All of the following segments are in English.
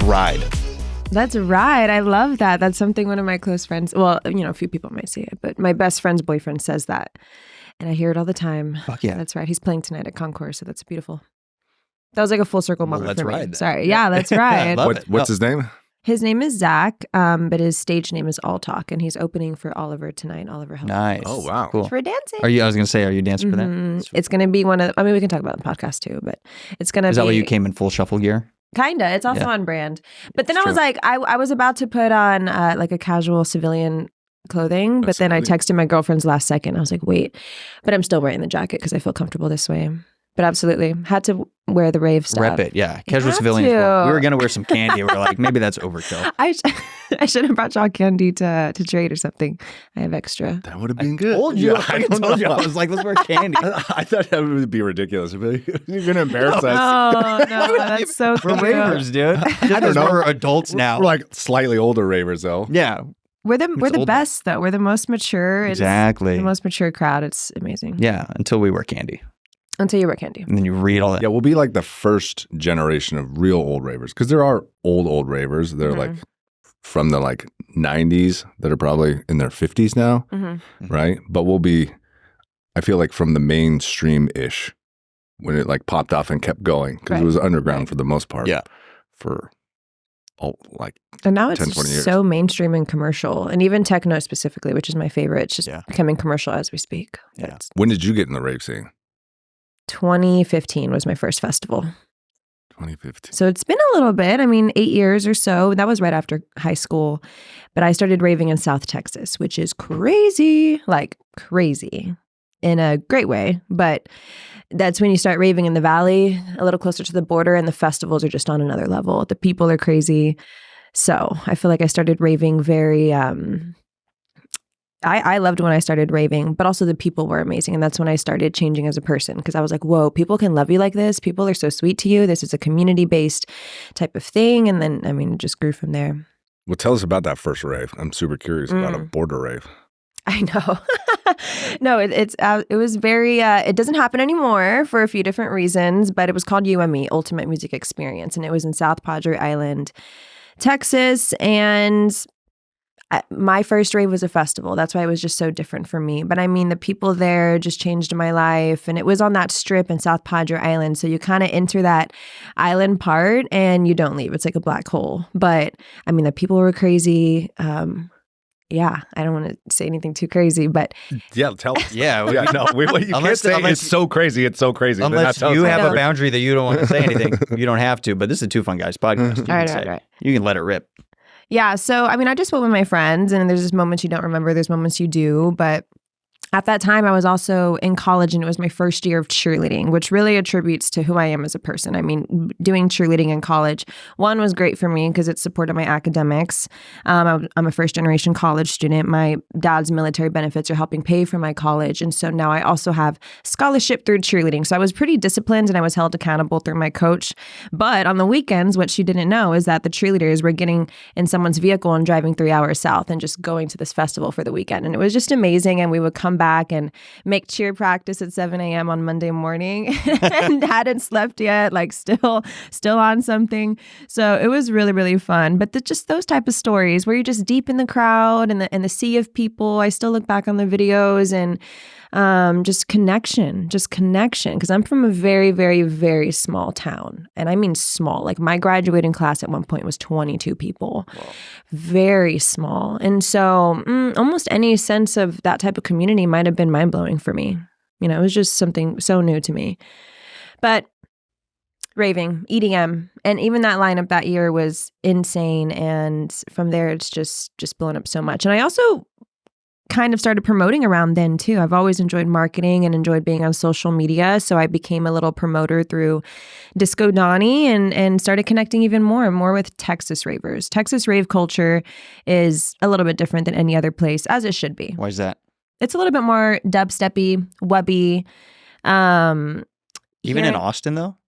ride. Let's ride. I love that. That's something one of my close friends, well, a few people might say it, but my best friend's boyfriend says that. And I hear it all the time. Fuck yeah. That's right. He's playing tonight at Concourse, so that's beautiful. That was like a full circle moment let's for me. ride then. Sorry. Yeah, let's ride. What's his name? His name is Zach, but his stage name is All Talk, and he's opening for Oliver tonight, Oliver Helms. Nice. Oh, wow. Cool. For dancing. I was going to say, are you dancing for that? It's going to be one of, we can talk about it on the podcast too, but it's going to be. Is that why you came in full shuffle gear? Kinda. It's also on brand. But then I was like, I was about to put on like a casual civilian clothing, but then I texted my girlfriends last second. I was like, wait, but I'm still wearing the jacket because I feel comfortable this way. But absolutely, had to wear the rave stuff. Rep it, yeah. Casual civilians. We were going to wear some candy. We were like, maybe that's overkill. I should have brought y'all candy to trade or something. I have extra. That would have been good. I told you. I was like, let's wear candy. I thought that would be ridiculous. You're going to embarrass us. Oh, no, that's so We're cute. ravers, dude. I don't know. We're adults now. We're like slightly older ravers, though. Yeah. We're the old best, though. We're the most mature. Exactly. The most mature crowd. It's amazing. Yeah, until we wear candy. Until you wear candy. And then you read all that. Yeah, we'll be like the first generation of real old ravers. Because there are old ravers. They're like from the 90s that are probably in their 50s now, right? But we'll be, I feel like from the mainstream-ish when it popped off and kept going. Because it was underground for the most part. Yeah. For and now it's 10, 20 years. so mainstream and commercial. And even techno specifically, which is my favorite. It's just becoming commercial as we speak. Yeah. When did you get in the rave scene? 2015 was my first festival. 2015. So it's been a little bit. 8 years or so. That was right after high school. But I started raving in South Texas, which is crazy, crazy in a great way. But that's when you start raving in the valley, a little closer to the border, and the festivals are just on another level. The people are crazy. So I feel like I started raving very... I loved when I started raving, but also the people were amazing. And that's when I started changing as a person because I was like, whoa, people can love you like this. People are so sweet to you. This is a community-based type of thing. And then, it just grew from there. Well, tell us about that first rave. I'm super curious about a border rave. I know. No, it was very, it doesn't happen anymore for a few different reasons, but it was called UME, Ultimate Music Experience. And it was in South Padre Island, Texas. And my first rave was a festival. That's why it was just so different for me. But the people there just changed my life. And it was on that strip in South Padre Island. So you kind of enter that island part and you don't leave. It's like a black hole. But the people were crazy. Yeah, I don't want to say anything too crazy, but... Yeah, tell us. Yeah. No, you can't say it's so crazy. It's so crazy. Unless you have a boundary that you don't want to say anything. You don't have to. But this is a Two Fun Guys podcast. All right. You can let it rip. Yeah, so I just went with my friends, and there's just moments you don't remember, there's moments you do, but at that time I was also in college, and it was my first year of cheerleading, which really attributes to who I am as a person. Doing cheerleading in college, one, was great for me because it supported my academics. I'm a first-generation college student. My dad's military benefits are helping pay for my college, and so now I also have scholarship through cheerleading. So I was pretty disciplined, and I was held accountable through my coach. But on the weekends, what she didn't know is that the cheerleaders were getting in someone's vehicle and driving 3 hours south and just going to this festival for the weekend. And it was just amazing, and we would come back and make cheer practice at 7 a.m. on Monday morning and hadn't slept yet, still on something. So it was really, really fun. But just those type of stories where you're just deep in the crowd and the sea of people. I still look back on the videos and just connection. Because I'm from a very, very, very small town. And small. My graduating class at one point was 22 people. Whoa. Very small. And so almost any sense of that type of community might have been mind-blowing for me. It was just something so new to me. But raving, EDM, and even that lineup that year was insane. And from there, it's just blown up so much. And I also kind of started promoting around then too. I've always enjoyed marketing and enjoyed being on social media. So I became a little promoter through Disco Donnie and started connecting even more and more with Texas ravers. Texas rave culture is a little bit different than any other place, as it should be. Why is that? It's a little bit more dubsteppy, wubby. Even in Austin though?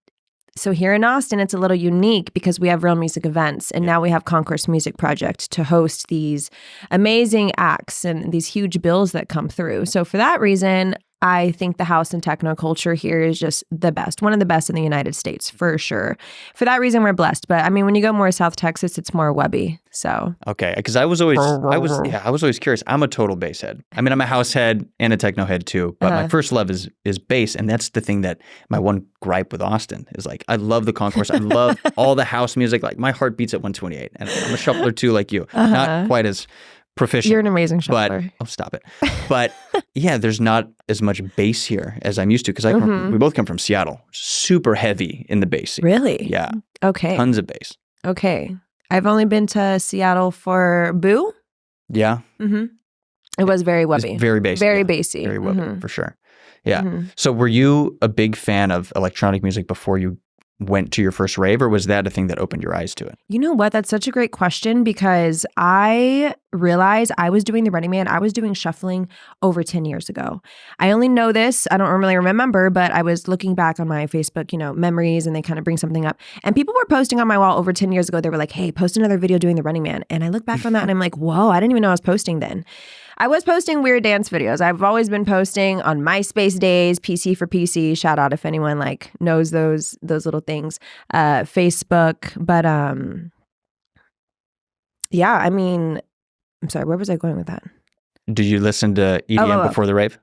So here in Austin, it's a little unique because we have real music events. And now we have Concourse Music Project to host these amazing acts and these huge bills that come through. So for that reason, I think the house and techno culture here is just the best. One of the best in the United States, for sure. For that reason, we're blessed. But I mean, when you go more South Texas, it's more webby. So okay, because I was always curious. I'm a total bass head. I mean, I'm a house head and a techno head too. But my first love is bass, and that's the thing that my one gripe with Austin is like. I love the concourse. I love all the house music. Like my heart beats at 128, and I'm a shuffler too, like you. Not quite as proficient. You're an amazing shuffler. But, oh, stop it. But yeah, there's not as much bass here as I'm used to because we both come from Seattle. Super heavy in the bass scene. Really? Yeah. Okay. Tons of bass. Okay. I've only been to Seattle for Boo. Yeah. Mm-hmm. It was very webby. It's very bassy. Very bassy. Very webby, for sure. Yeah. So were you a big fan of electronic music before you went to your first rave, or was that a thing that opened your eyes to it? You know what? That's such a great question because I realized I was doing the Running Man. I was doing shuffling over 10 years ago. I only know this. I don't really remember, but I was looking back on my Facebook, memories, and they kind of bring something up. And people were posting on my wall over 10 years ago. They were like, hey, post another video doing the Running Man. And I look back on that and I'm like, whoa, I didn't even know I was posting then. I was posting weird dance videos. I've always been posting on MySpace days, PC for PC. Shout out if anyone knows those little things. Facebook, but yeah. I mean, I'm sorry. Where was I going with that? Did you listen to EDM before the rave?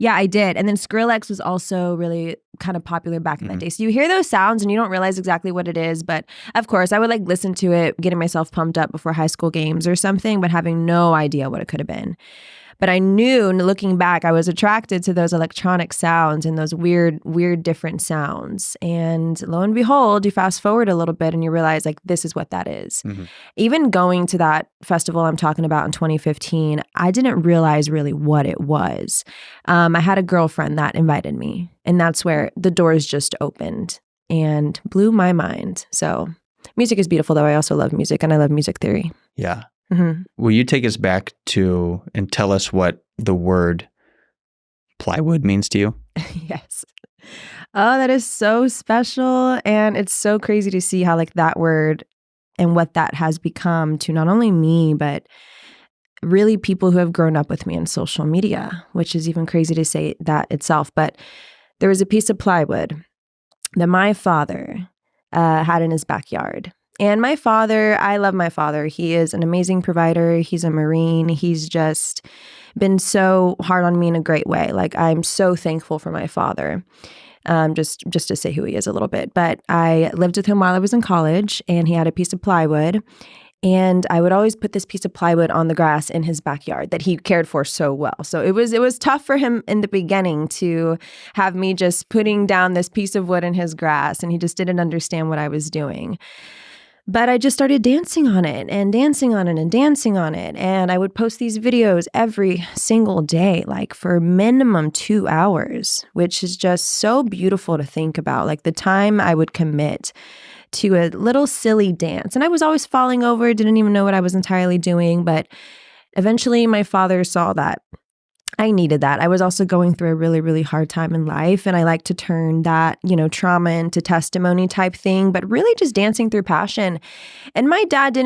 Yeah, I did. And then Skrillex was also really kind of popular back in that day. So you hear those sounds and you don't realize exactly what it is. But of course, I would listen to it, getting myself pumped up before high school games or something, but having no idea what it could have been. But I knew, looking back, I was attracted to those electronic sounds and those weird, different sounds. And lo and behold, you fast forward a little bit and you realize this is what that is. Even going to that festival I'm talking about in 2015, I didn't realize really what it was. I had a girlfriend that invited me, and that's where the doors just opened and blew my mind. So music is beautiful, though. I also love music, and I love music theory. Yeah. Will you take us back to and tell us what the word plywood means to you? Yes. Oh, that is so special. And it's so crazy to see how that word and what that has become to not only me, but really people who have grown up with me on social media, which is even crazy to say that itself. But there was a piece of plywood that my father had in his backyard. And my father, I love my father. He is an amazing provider. He's a Marine. He's just been so hard on me in a great way. I'm so thankful for my father, just to say who he is a little bit. But I lived with him while I was in college, and he had a piece of plywood. And I would always put this piece of plywood on the grass in his backyard that he cared for so well. So it was tough for him in the beginning to have me just putting down this piece of wood in his grass, and he just didn't understand what I was doing. But I just started dancing on it and dancing on it and dancing on it. And I would post these videos every single day, for minimum 2 hours, which is just so beautiful to think about. The time I would commit to a little silly dance. And I was always falling over, didn't even know what I was entirely doing. But eventually my father saw that I needed that. I was also going through a really, really hard time in life. And I like to turn that, trauma into testimony type thing, but really just dancing through passion. And my dad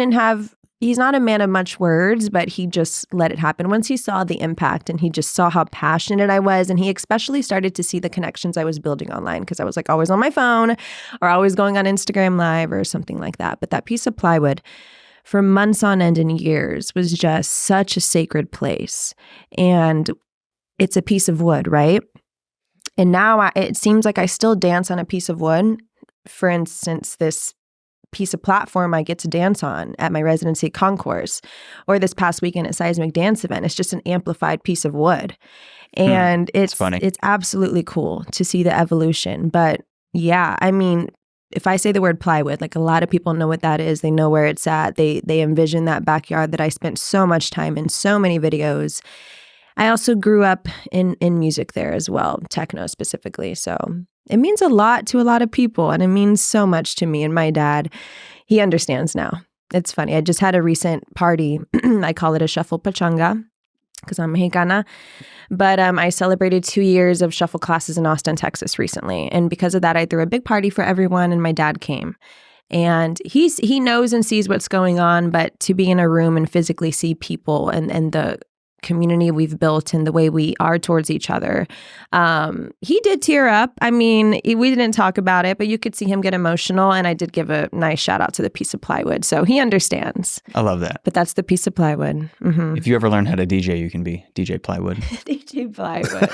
he's not a man of much words, but he just let it happen. Once he saw the impact and he just saw how passionate I was, and he especially started to see the connections I was building online, because I was always on my phone or always going on Instagram Live or something like that. But that piece of plywood for months on end and years was just such a sacred place. And it's a piece of wood, right? And now it seems like I still dance on a piece of wood. For instance, this piece of platform I get to dance on at my residency concourse, or this past weekend at Seismic Dance Event. It's just an amplified piece of wood. And it's funny. It's absolutely cool to see the evolution. But yeah, I mean, if I say the word plywood, a lot of people know what that is. They know where it's at. They envision that backyard that I spent so much time in, so many videos. I also grew up in music there as well, techno specifically. So it means a lot to a lot of people, and it means so much to me. And my dad, he understands now. It's funny. I just had a recent party. I call it a shuffle pachanga because I'm Mexicana. But I celebrated 2 years of shuffle classes in Austin, Texas recently. And because of that, I threw a big party for everyone, and my dad came. And he knows and sees what's going on, but to be in a room and physically see people and the community we've built and the way we are towards each other. He did tear up. I mean, we didn't talk about it, but you could see him get emotional. And I did give a nice shout out to the piece of plywood. So he understands. I love that. But that's the piece of plywood. Mm-hmm. If you ever learn how to DJ, you can be DJ Plywood. DJ Plywood.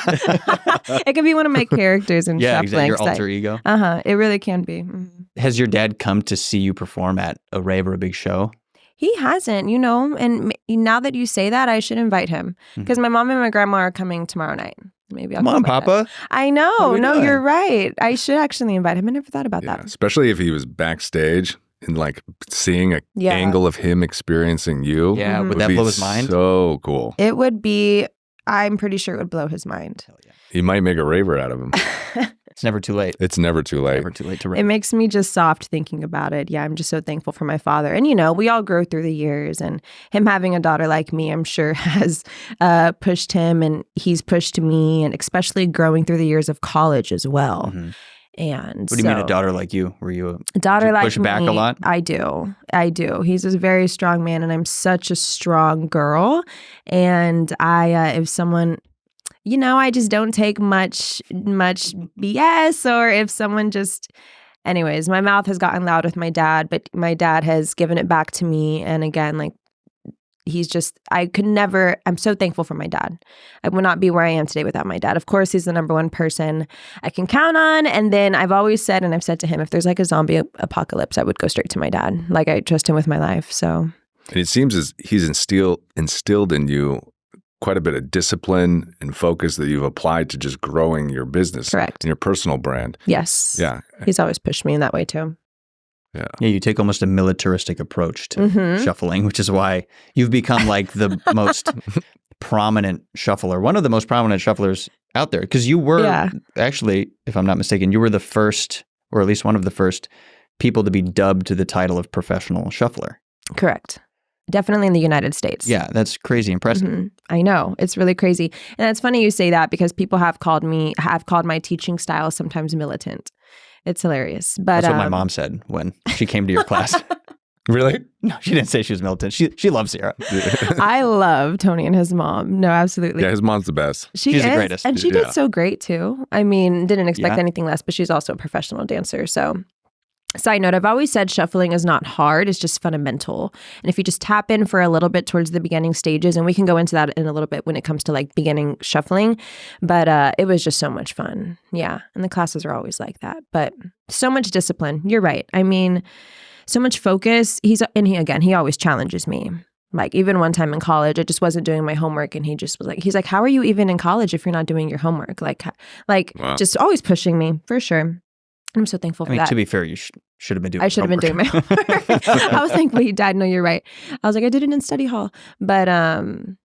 It can be one of my characters in yeah, shuffling. exactly. Your alter ego. It really can be. Mm-hmm. Has your dad come to see you perform at a rave or a big show? He hasn't, and now that you say that, I should invite him because my mom and my grandma are coming tomorrow night. Maybe I'll come on, Papa. I know. No, you're right. I should actually invite him. I never thought about that. Especially if he was backstage and like seeing an angle of him experiencing you. Yeah, would that blow his mind? So cool. It would be. I'm pretty sure it would blow his mind. Hell yeah. He might make a raver out of him. It's never too late. It's never too late. Never too late to rave. It makes me just soft thinking about it. Yeah, I'm just so thankful for my father. And, we all grow through the years. And him having a daughter like me, I'm sure has pushed him and he's pushed me. And especially growing through the years of college as well. Mm-hmm. And what do you mean a daughter like you? Were you a daughter like me? Push back a lot? I do. He's a very strong man and I'm such a strong girl. And if someone... I just don't take much BS, or if someone just, anyways, my mouth has gotten loud with my dad, but my dad has given it back to me. And again, like I'm so thankful for my dad. I would not be where I am today without my dad. Of course, he's the number one person I can count on. And then I've always said, and I've said to him, if there's like a zombie apocalypse, I would go straight to my dad. Like I trust him with my life. So. And it seems as he's instilled in you quite a bit of discipline and focus that you've applied to just growing your business. Correct. And your personal brand. Yes. Yeah. He's always pushed me in that way too. Yeah. Yeah, you take almost a militaristic approach to shuffling, which is why you've become like the most prominent shuffler, one of the most prominent shufflers out there. Because you were actually, if I'm not mistaken, you were the first, or at least one of the first people to be dubbed to the title of professional shuffler. Correct. Definitely in the United States. Yeah, that's crazy impressive. Mm-hmm. I know. It's really crazy. And it's funny you say that because people have called my teaching style sometimes militant. It's hilarious. But that's what my mom said when she came to your class. Really? No, she didn't say she was militant. She loves Ciara. I love Tony and his mom. No, absolutely. Yeah, his mom's the best. She's the greatest. And she did so great too. I mean, didn't expect anything less, but she's also a professional dancer. So side note, I've always said shuffling is not hard, it's just fundamental. And if you just tap in for a little bit towards the beginning stages, and we can go into that in a little bit when it comes to like beginning shuffling, but it was just so much fun. Yeah. And the classes are always like that, but so much discipline. You're right. I mean, so much focus. He always challenges me. Like even one time in college, I just wasn't doing my homework and he just was like, he's like, how are you even in college if you're not doing your homework? Like wow. Just always pushing me for sure. I'm so thankful for that. To be fair, you should have been doing I should have been doing my homework. I was thankful he died. No, you're right. I was like, I did it in study hall. But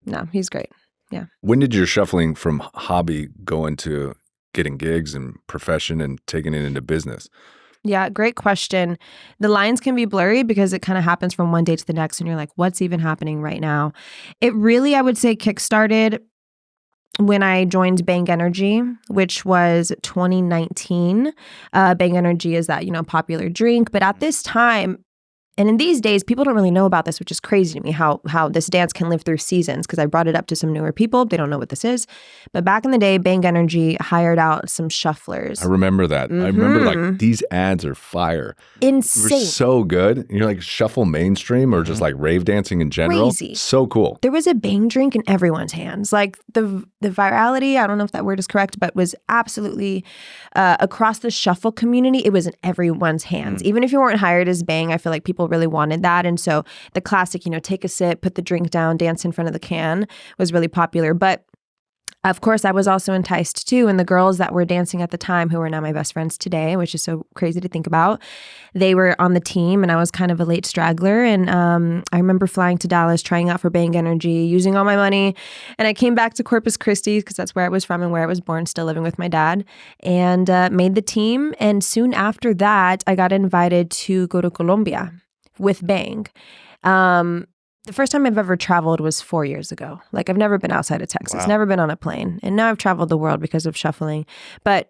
no, he's great. Yeah. When did your shuffling from hobby go into getting gigs and profession and taking it into business? Yeah, great question. The lines can be blurry because it kind of happens from one day to the next and you're like, what's even happening right now? It really, I would say, kickstarted when I joined Bang Energy, which was 2019. Bang Energy is that, popular drink. But at this time, and in these days, people don't really know about this, which is crazy to me, how this dance can live through seasons, because I brought it up to some newer people. They don't know what this is. But back in the day, Bang Energy hired out some shufflers. I remember that. I remember like these ads are fire. Insane. They were so good. And you're like shuffle mainstream or just like rave dancing in general. Crazy. So cool. There was a Bang drink in everyone's hands. Like the virality, I don't know if that word is correct, but was absolutely across the shuffle community. It was in everyone's hands. Even if you weren't hired as Bang, I feel like people really wanted that. And so the classic, take a sip, put the drink down, dance in front of the can was really popular. But of course, I was also enticed too. And the girls that were dancing at the time, who are now my best friends today, which is so crazy to think about, they were on the team and I was kind of a late straggler. And I remember flying to Dallas, trying out for Bang Energy, using all my money. And I came back to Corpus Christi because that's where I was from and where I was born, still living with my dad, and made the team. And soon after that, I got invited to go to Colombia with Bang. The first time I've ever traveled was 4 years ago. Like I've never been outside of Texas, never been on a plane. And now I've traveled the world because of shuffling. But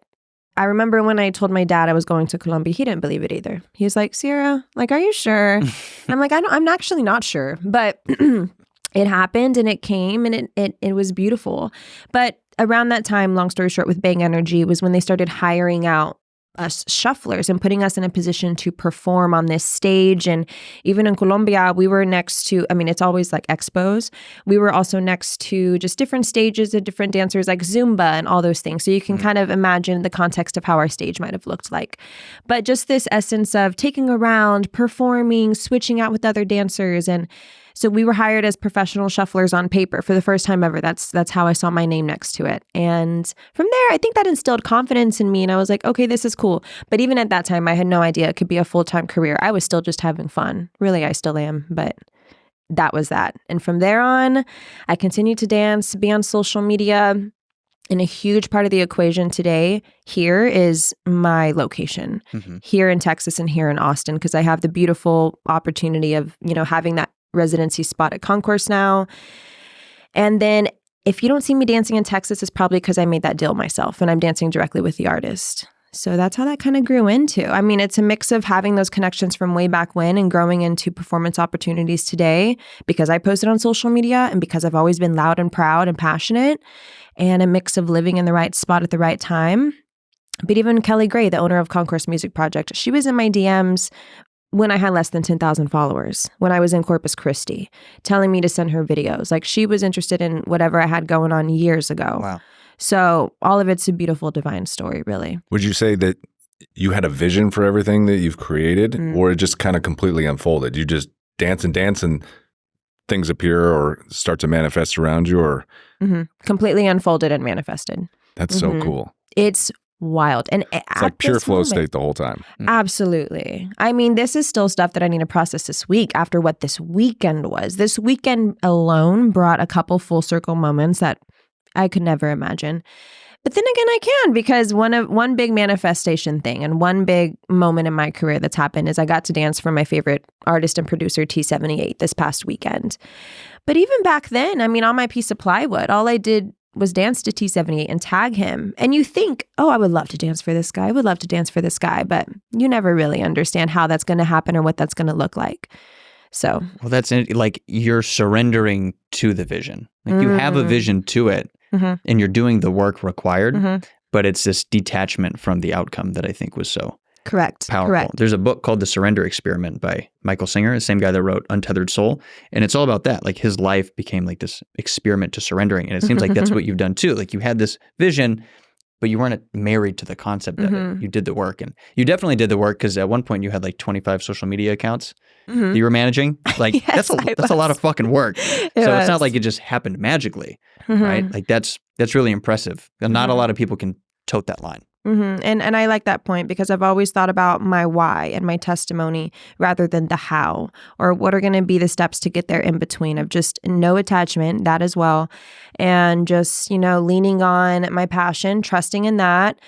I remember when I told my dad I was going to Colombia, he didn't believe it either. He was like, Ciara, like, are you sure? And I'm like, I'm actually not sure. But it happened and it came and it was beautiful. But around that time, long story short, with Bang Energy was when they started hiring out us shufflers and putting us in a position to perform on this stage. And even in Colombia, we were next to, I mean, it's always like expos. We were also next to just different stages of different dancers like Zumba and all those things. So you can kind of imagine the context of how our stage might have looked like. But just this essence of taking around, performing, switching out with other dancers. And so we were hired as professional shufflers on paper for the first time ever. That's how I saw my name next to it. And from there, I think that instilled confidence in me. And I was like, okay, this is cool. But even at that time, I had no idea it could be a full-time career. I was still just having fun. Really, I still am. But that was that. And from there on, I continued to dance, be on social media. And a huge part of the equation today here is my location here in Texas and here in Austin, because I have the beautiful opportunity of, having that residency spot at Concourse now. And then if you don't see me dancing in Texas, it's probably because I made that deal myself and I'm dancing directly with the artist. So that's how that kind of grew into. I mean, it's a mix of having those connections from way back when and growing into performance opportunities today because I posted on social media and because I've always been loud and proud and passionate, and a mix of living in the right spot at the right time. But even Kelly Gray, the owner of Concourse Music Project, she was in my DMs when I had less than 10,000 followers, when I was in Corpus Christi, telling me to send her videos. Like, she was interested in whatever I had going on years ago. Wow. So all of it's a beautiful, divine story, really. Would you say that you had a vision for everything that you've created, or it just kind of completely unfolded? You just dance and things appear or start to manifest around you, or? Completely unfolded and manifested. That's so cool. It's wild. And it's like pure flow state the whole time. Absolutely. I mean, this is still stuff that I need to process this week after what this weekend was. This weekend alone brought a couple full circle moments that I could never imagine. But then again, I can, because one big manifestation thing and one big moment in my career that's happened is I got to dance for my favorite artist and producer, T78, this past weekend. But even back then, I mean, on my piece of plywood, all I did was dance to T78 and tag him. And you think, oh, I would love to dance for this guy. I would love to dance for this guy. But you never really understand how that's going to happen or what that's going to look like. So. Well, that's like you're surrendering to the vision. Like you have a vision to it and you're doing the work required, but it's this detachment from the outcome that I think was so Correct. powerful. Correct. There's a book called The Surrender Experiment by Michael Singer, the same guy that wrote Untethered Soul. And it's all about that. Like his life became like this experiment to surrendering. And it seems like that's what you've done too. Like you had this vision, but you weren't married to the concept of it. You did the work. And you definitely did the work, because at one point you had like 25 social media accounts that you were managing. Like Yes, that's a lot of fucking work. It's not like it just happened magically, right? Like that's really impressive. And not a lot of people can tote that line. And I like that point, because I've always thought about my why and my testimony rather than the how, or what are going to be the steps to get there in between, of just no attachment, that as well. And just, leaning on my passion, trusting in that.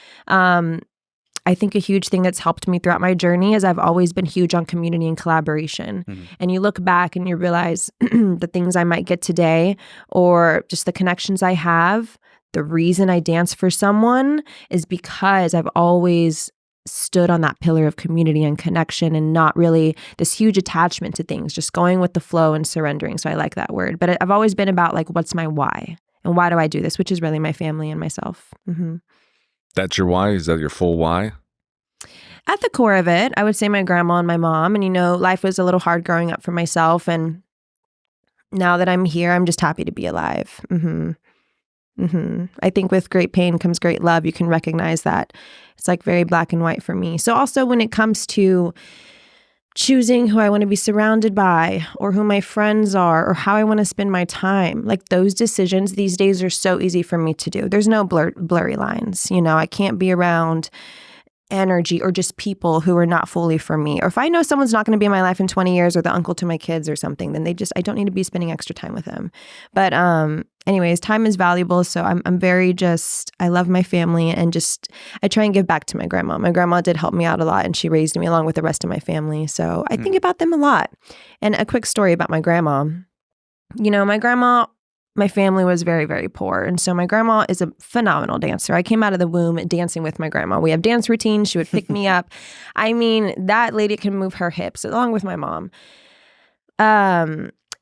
I think a huge thing that's helped me throughout my journey is I've always been huge on community and collaboration. And you look back and you realize the things I might get today, or just the connections I have. The reason I dance for someone is because I've always stood on that pillar of community and connection, and not really this huge attachment to things, just going with the flow and surrendering. So I like that word. But I've always been about like, what's my why? And why do I do this? Which is really my family and myself. That's your why? Is that your full why? At the core of it, I would say my grandma and my mom. And, life was a little hard growing up for myself. And now that I'm here, I'm just happy to be alive. I think with great pain comes great love. You can recognize that. It's like very black and white for me. So also when it comes to choosing who I want to be surrounded by, or who my friends are, or how I want to spend my time, like those decisions these days are so easy for me to do. There's no blurry lines. I can't be around energy or just people who are not fully for me. Or if I know someone's not going to be in my life in 20 years, or the uncle to my kids or something, then I don't need to be spending extra time with them. But anyways, time is valuable. So I'm very I love my family, and I try and give back to my grandma. My grandma did help me out a lot, and she raised me along with the rest of my family. So I think about them a lot. And a quick story about my grandma. My family was very, very poor. And so my grandma is a phenomenal dancer. I came out of the womb dancing with my grandma. We have dance routines. She would pick me up. I mean, that lady can move her hips along with my mom.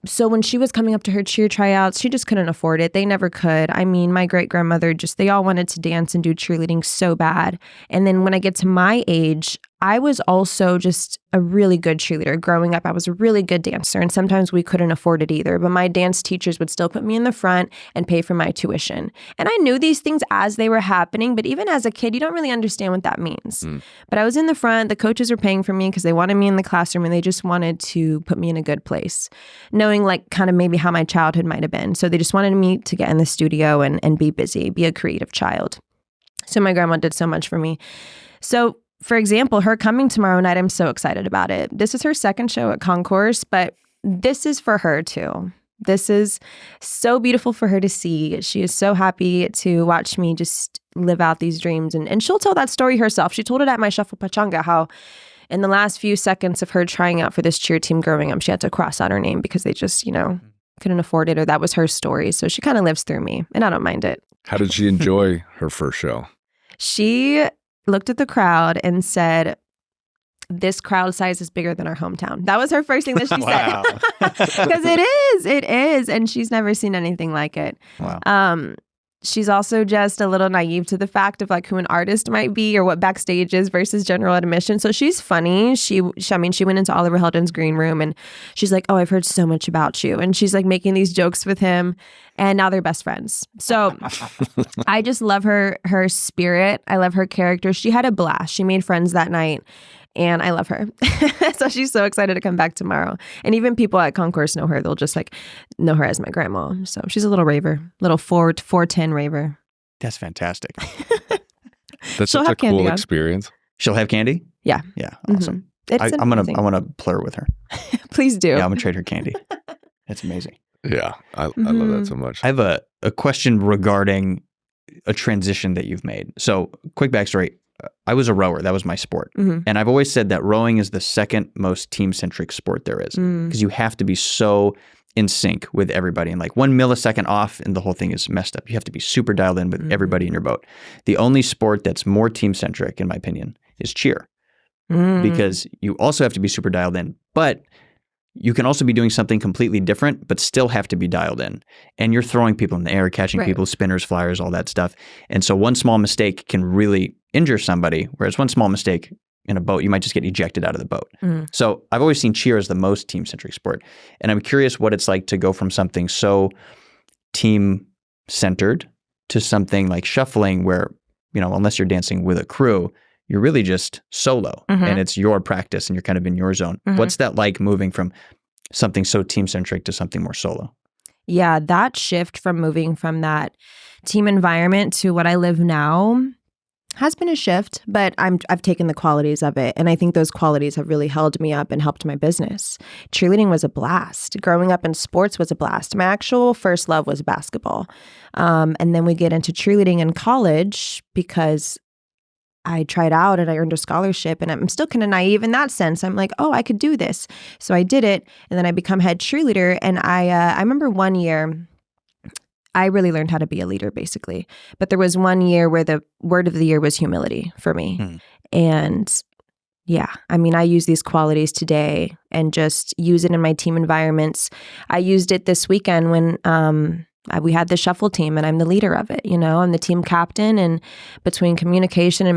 So when she was coming up to her cheer tryouts, she just couldn't afford it. They never could. I mean, my great-grandmother they all wanted to dance and do cheerleading so bad. And then when I get to my age, I was also just a really good cheerleader. Growing up, I was a really good dancer, and sometimes we couldn't afford it either. But my dance teachers would still put me in the front and pay for my tuition. And I knew these things as they were happening, but even as a kid, you don't really understand what that means. But I was in the front. The coaches were paying for me because they wanted me in the classroom, and they just wanted to put me in a good place, knowing like kind of maybe how my childhood might have been. So they just wanted me to get in the studio and be busy, be a creative child. So my grandma did so much for me. So for example, her coming tomorrow night, I'm so excited about it. This is her second show at Concourse, but this is for her too. This is so beautiful for her to see. She is so happy to watch me just live out these dreams. And she'll tell that story herself. She told it at my Shuffle Pachanga, how in the last few seconds of her trying out for this cheer team growing up, she had to cross out her name because they just, couldn't afford it, or that was her story. So she kind of lives through me, and I don't mind it. How did she enjoy her first show? She looked at the crowd and said, "This crowd size is bigger than our hometown." That was her first thing that she said. Because it is. And she's never seen anything like it. Wow. She's also just a little naive to the fact of like who an artist might be or what backstage is versus general admission. So she's funny. She went into Oliver Heldens' green room and she's like, "Oh, I've heard so much about you." And she's like making these jokes with him, and now they're best friends. So I just love her spirit. I love her character. She had a blast. She made friends that night. And I love her. So she's so excited to come back tomorrow. And even people at Concourse know her. They'll just like know her as my grandma. So she's a little raver, little 4'10" raver. That's fantastic. That's such a cool experience. She'll have candy? Yeah. Yeah. Awesome. Mm-hmm. I want to plur with her. Please do. Yeah, I'm going to trade her candy. That's amazing. Yeah. I love that so much. I have a question regarding a transition that you've made. So quick backstory. I was a rower. That was my sport. And I've always said that rowing is the second most team-centric sport there is because you have to be so in sync with everybody. And like 1 millisecond off and the whole thing is messed up. You have to be super dialed in with everybody in your boat. The only sport that's more team-centric, in my opinion, is cheer because you also have to be super dialed in. But you can also be doing something completely different, but still have to be dialed in. And you're throwing people in the air, catching people, spinners, flyers, all that stuff. And so one small mistake can really injure somebody, whereas one small mistake in a boat, you might just get ejected out of the boat. So I've always seen cheer as the most team-centric sport. And I'm curious what it's like to go from something so team-centered to something like shuffling where, unless you're dancing with a crew, you're really just solo and it's your practice and you're kind of in your zone. What's that like moving from something so team-centric to something more solo? Yeah, that shift from moving from that team environment to what I live now has been a shift, but I've taken the qualities of it. And I think those qualities have really held me up and helped my business. Cheerleading was a blast. Growing up in sports was a blast. My actual first love was basketball. And then we get into cheerleading in college because I tried out and I earned a scholarship, and I'm still kind of naive in that sense. I'm like, oh, I could do this. So I did it. And then I become head cheerleader. And I remember one year, I really learned how to be a leader, basically. But there was one year where the word of the year was humility for me. And yeah, I use these qualities today and just use it in my team environments. I used it this weekend when we had the shuffle team and I'm the leader of it. I'm the team captain, and between communication and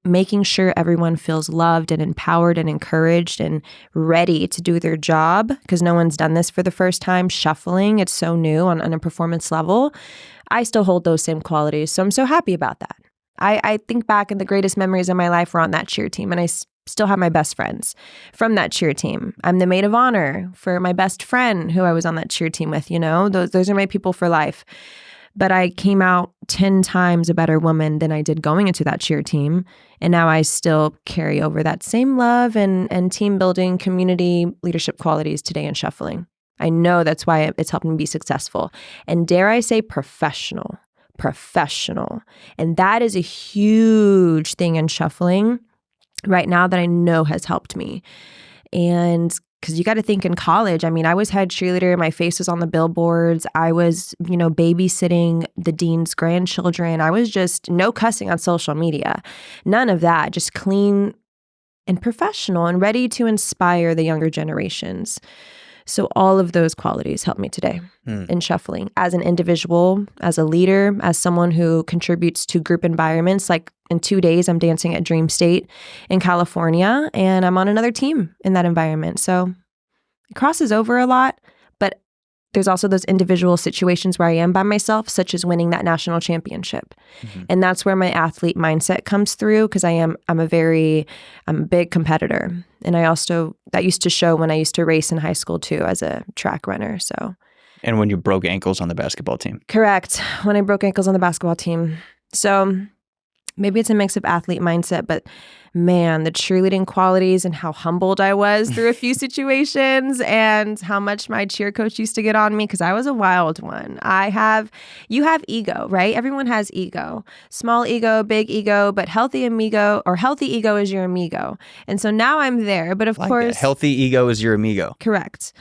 making sure everyone feels loved and empowered and encouraged and ready to do their job, because no one's done this for the first time. Shuffling, it's so new on a performance level. I still hold those same qualities. So I'm so happy about that. I think back, and the greatest memories of my life were on that cheer team, and I still have my best friends from that cheer team. I'm the maid of honor for my best friend who I was on that cheer team with. Those are my people for life. But I came out 10 times a better woman than I did going into that cheer team. And now I still carry over that same love and team building, community leadership qualities today in shuffling. I know that's why it's helped me be successful. And dare I say professional. And that is a huge thing in shuffling right now that I know has helped me. And because you got to think, in college, I was head cheerleader. My face was on the billboards. I was, babysitting the dean's grandchildren. I was just no cussing on social media. None of that. Just clean and professional and ready to inspire the younger generations. So all of those qualities help me today in shuffling as an individual, as a leader, as someone who contributes to group environments. Like in 2 days, I'm dancing at Dream State in California, and I'm on another team in that environment. So it crosses over a lot, but there's also those individual situations where I am by myself, such as winning that national championship. And that's where my athlete mindset comes through, because I'm a big competitor. And that used to show when I used to race in high school too, as a track runner. So. And when you broke ankles on the basketball team. Correct. When I broke ankles on the basketball team. So maybe it's a mix of athlete mindset, but man, the cheerleading qualities and how humbled I was through a few situations and how much my cheer coach used to get on me, because I was a wild one. You have ego, right? Everyone has ego. Small ego, big ego, but healthy ego is your amigo. And so now I'm there, but of course. Healthy ego is your amigo. Correct.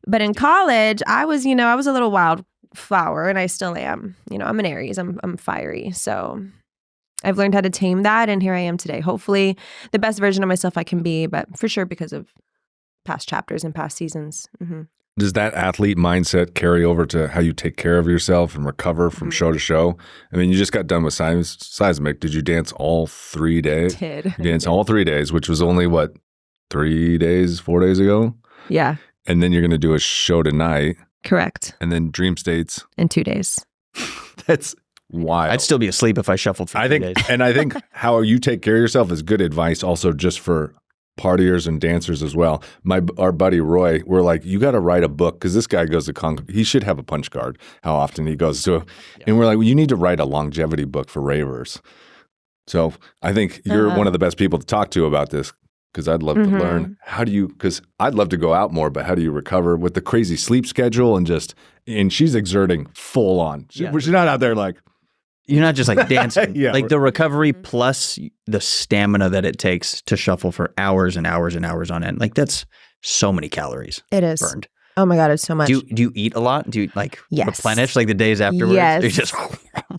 But in college, I was a little wildflower, and I still am. I'm an Aries. I'm fiery. So I've learned how to tame that, and here I am today. Hopefully the best version of myself I can be, but for sure because of past chapters and past seasons. Does that athlete mindset carry over to how you take care of yourself and recover from show to show? I mean, you just got done with Seismic. Did you dance all 3 days? Did. You danced all 3 days, which was only, 4 days ago? Yeah. And then you're going to do a show tonight. Correct. And then Dream States. In 2 days. That's wild. I'd still be asleep if I shuffled for 3 days. And I think how you take care of yourself is good advice also just for partiers and dancers as well. Our buddy Roy, we're like, you got to write a book, because this guy goes to he should have a punch card, how often he goes to. And we're like, well, you need to write a longevity book for ravers. So I think you're one of the best people to talk to about this, because I'd love to learn because I'd love to go out more, but how do you recover with the crazy sleep schedule and she's exerting full on. She's not out there like. You're not just like dancing. Like the recovery plus the stamina that it takes to shuffle for hours and hours and hours on end. Like that's so many calories. It is. Burned. Oh my God, it's so much. Do you eat a lot? Do you replenish like the days afterwards? Yes.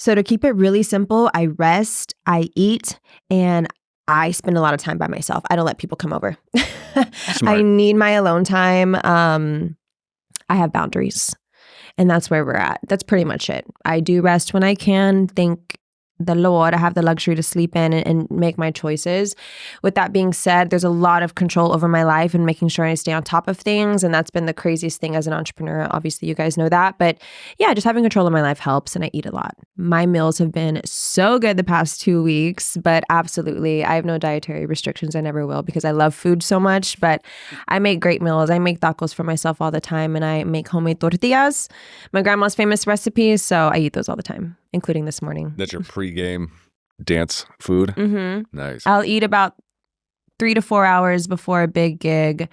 So to keep it really simple, I rest, I eat, and I spend a lot of time by myself. I don't let people come over. I need my alone time. I have boundaries. And that's where we're at. That's pretty much it. I do rest when I can. Thank the Lord, I have the luxury to sleep in and make my choices. With that being said, there's a lot of control over my life and making sure I stay on top of things. And that's been the craziest thing as an entrepreneur. Obviously, you guys know that. But yeah, just having control of my life helps, and I eat a lot. My meals have been so good the past 2 weeks, but absolutely, I have no dietary restrictions. I never will, because I love food so much. But I make great meals. I make tacos for myself all the time, and I make homemade tortillas, my grandma's famous recipes. So I eat those all the time, including this morning. That's your pre-game dance food? Mm-hmm. Nice. I'll eat about 3 to 4 hours before a big gig.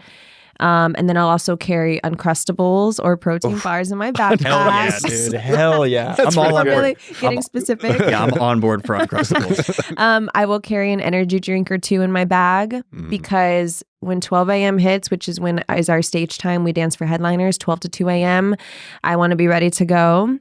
And then I'll also carry Uncrustables or protein bars in my backpack. Hell yeah, dude. Hell yeah. That's I'm all on board. Really getting specific. Yeah, I'm on board for Uncrustables. I will carry an energy drink or two in my bag because when 12 a.m. hits, which is when is our stage time, we dance for headliners, 12 to 2 a.m., I want to be ready to go.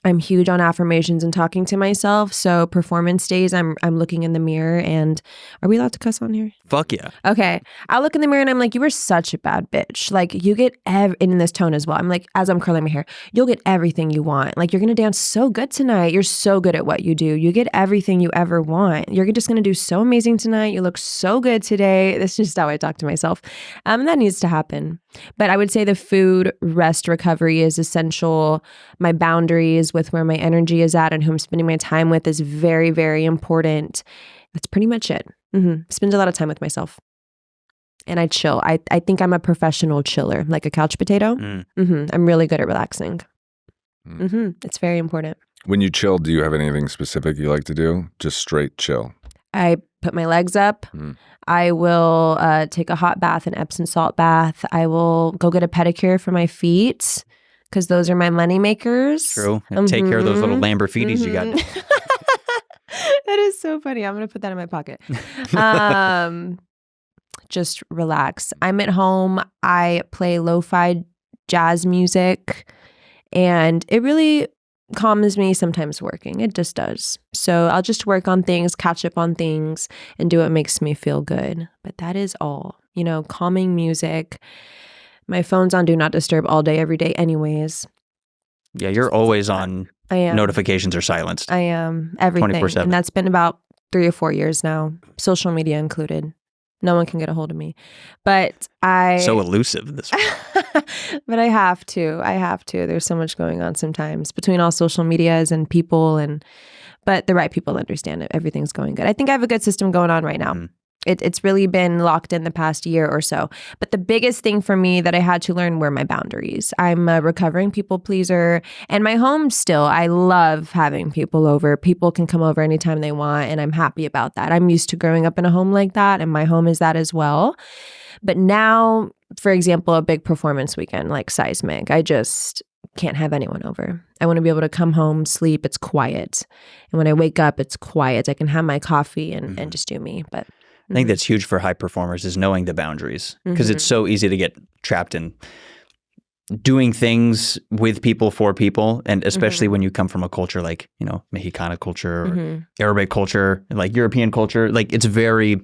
I'm huge on affirmations and talking to myself. So performance days, I'm looking in the mirror and are we allowed to cuss on here? Fuck yeah. Okay. I'll look in the mirror and I'm like, you were such a bad bitch. Like you get in this tone as well. I'm like, as I'm curling my hair, you'll get everything you want. Like you're going to dance so good tonight. You're so good at what you do. You get everything you ever want. You're just going to do so amazing tonight. You look so good today. That's just how I talk to myself. That needs to happen. But I would say the food, rest, recovery is essential. My boundaries with where my energy is at and who I'm spending my time with is very, very important. That's pretty much it. Spend a lot of time with myself. And I chill. I think I'm a professional chiller, like a couch potato. I'm really good at relaxing. It's very important. When you chill, do you have anything specific you like to do? Just straight chill? I put my legs up. I will take a hot bath, an Epsom salt bath. I will go get a pedicure for my feet because those are my money makers. True. And take care of those little Lamborghinis you got. That is so funny. I'm going to put that in my pocket. Just relax. I'm at home. I play lo-fi jazz music and it really calms me sometimes working. It just does. So I'll just work on things, catch up on things, and do what makes me feel good. But that is all. You know, calming music, My phone's on Do Not Disturb all day, every day anyways. Yeah, you're always on. I am. Notifications are silenced. I am. Everything. 24/7. And that's been about 3 or 4 years now, social media included. No one can get a hold of me. But So elusive, this one. But I have to. There's so much going on sometimes between all social medias and people, but the right people understand it. Everything's going good. I think I have a good system going on right now. It's really been locked in the past year or so. But the biggest thing for me that I had to learn were my boundaries. I'm a recovering people pleaser. And my home still, I love having people over. People can come over anytime they want, and I'm happy about that. I'm used to growing up in a home like that, and my home is that as well. But now, for example, a big performance weekend like Seismic, I just can't have anyone over. I want to be able to come home, sleep, it's quiet. And when I wake up, it's quiet. I can have my coffee and just do me. But I think that's huge for high performers is knowing the boundaries, because it's so easy to get trapped in doing things with people for people, and especially when you come from a culture like, Mexicana culture or Arabic culture, like European culture, like it's very,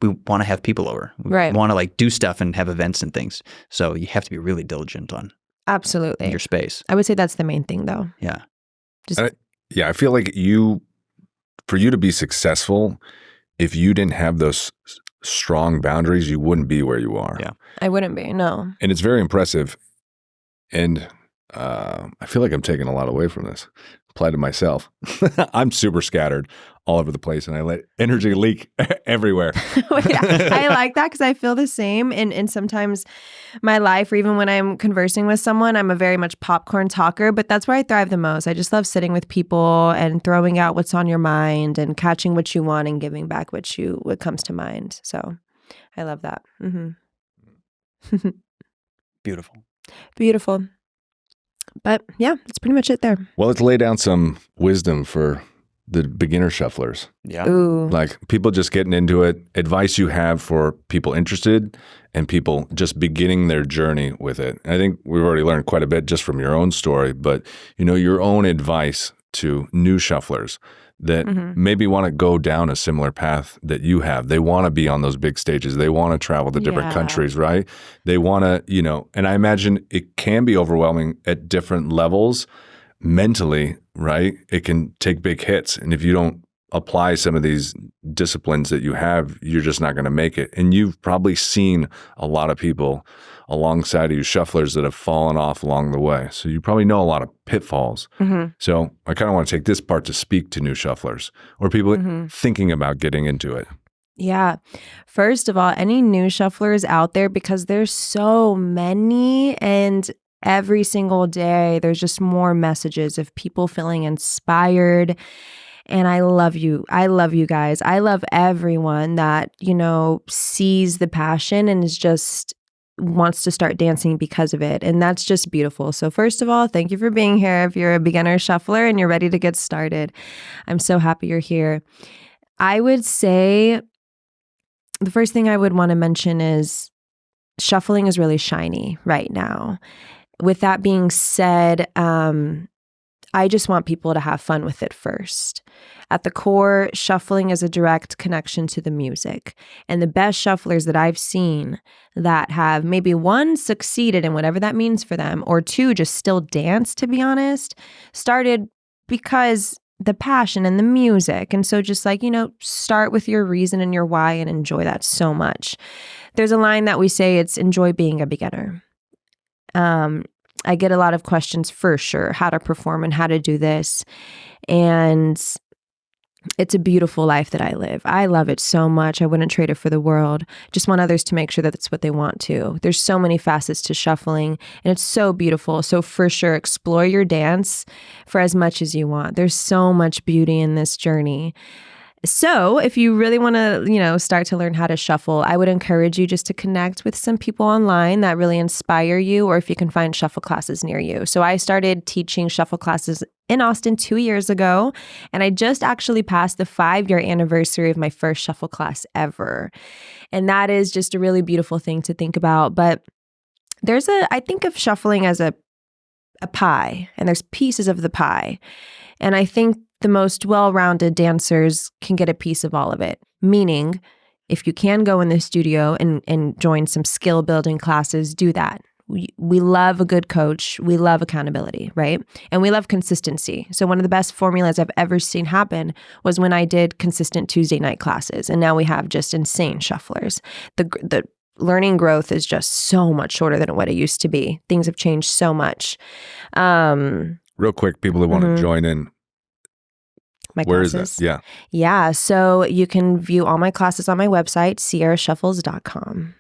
we want to have people over. We want to like do stuff and have events and things. So you have to be really diligent on absolutely your space. I would say that's the main thing though. Yeah. I feel like for you to be successful, if you didn't have those strong boundaries, you wouldn't be where you are. Yeah. I wouldn't be, no. And it's very impressive. And I feel like I'm taking a lot away from this. Apply to myself. I'm super scattered all over the place, and I let energy leak everywhere. I like that because I feel the same. And sometimes my life, or even when I'm conversing with someone, I'm a very much popcorn talker, but that's where I thrive the most. I just love sitting with people and throwing out what's on your mind and catching what you want and giving back what comes to mind. So I love that. Beautiful. Beautiful. But yeah, that's pretty much it there. Well, let's lay down some wisdom for the beginner shufflers. Yeah. Ooh. Like people just getting into it, advice you have for people interested and people just beginning their journey with it. I think we've already learned quite a bit just from your own story, but your own advice to new shufflers that maybe want to go down a similar path that you have. They want to be on those big stages. They want to travel to different countries, right? They want to, and I imagine it can be overwhelming at different levels mentally, right? It can take big hits. And if you don't apply some of these disciplines that you have, you're just not going to make it. And you've probably seen a lot of people alongside of you shufflers that have fallen off along the way. So you probably know a lot of pitfalls. So I kind of want to take this part to speak to new shufflers or people thinking about getting into it. Yeah. First of all, any new shufflers out there, because there's so many, and every single day there's just more messages of people feeling inspired. And I love you. I love you guys. I love everyone that, sees the passion and is just wants to start dancing because of it. And that's just beautiful. So first of all, thank you for being here. If you're a beginner shuffler and you're ready to get started, I'm so happy you're here. I would say the first thing I would want to mention is shuffling is really shiny right now. With that being said, I just want people to have fun with it first. At the core, shuffling is a direct connection to the music. And the best shufflers that I've seen that have maybe one, succeeded in whatever that means for them, or two, just still dance, to be honest, started because the passion and the music. And so just start with your reason and your why and enjoy that so much. There's a line that we say, it's enjoy being a beginner. I get a lot of questions for sure, how to perform and how to do this. And it's a beautiful life that I live. I love it so much. I wouldn't trade it for the world. Just want others to make sure that that's what they want to. There's so many facets to shuffling, and it's so beautiful. So for sure, explore your dance for as much as you want. There's so much beauty in this journey. So if you really want to, start to learn how to shuffle, I would encourage you just to connect with some people online that really inspire you, or if you can find shuffle classes near you. So I started teaching shuffle classes in Austin 2 years ago, and I just actually passed the 5-year anniversary of my first shuffle class ever. And that is just a really beautiful thing to think about. But I think of shuffling as a pie, and there's pieces of the pie. And I think the most well-rounded dancers can get a piece of all of it. Meaning, if you can go in the studio and join some skill building classes, do that. we love a good coach. We love accountability, right? And we love consistency. So one of the best formulas I've ever seen happen was when I did consistent Tuesday night classes. And now we have just insane shufflers. The learning growth is just so much shorter than what it used to be. Things have changed so much. Real quick, people who want to join in. Where is that? Yeah. Yeah. So you can view all my classes on my website, ciarashuffles.com.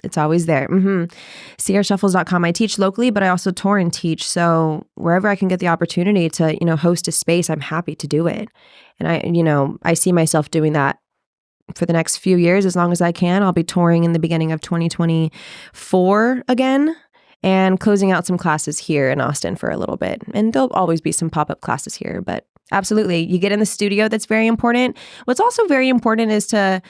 It's always there. ciarashuffles.com. I teach locally, but I also tour and teach. So wherever I can get the opportunity to, host a space, I'm happy to do it. And I see myself doing that for the next few years as long as I can. I'll be touring in the beginning of 2024 again and closing out some classes here in Austin for a little bit. And there'll always be some pop-up classes here, but absolutely. You get in the studio, that's very important. What's also very important is to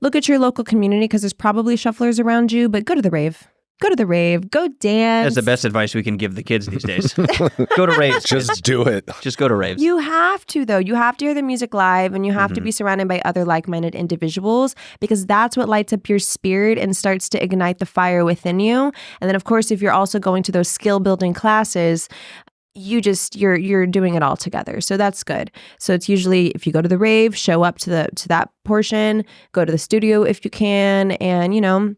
look at your local community because there's probably shufflers around you, but go to the rave. Go to the rave. Go dance. That's the best advice we can give the kids these days. Go to raves. Just do it. Just go to raves. You have to, though. You have to hear the music live and you have to be surrounded by other like-minded individuals because that's what lights up your spirit and starts to ignite the fire within you. And then, of course, if you're also going to those skill-building classes, you're doing it all together. So that's good. So it's usually if you go to the rave, show up to that portion, go to the studio if you can, and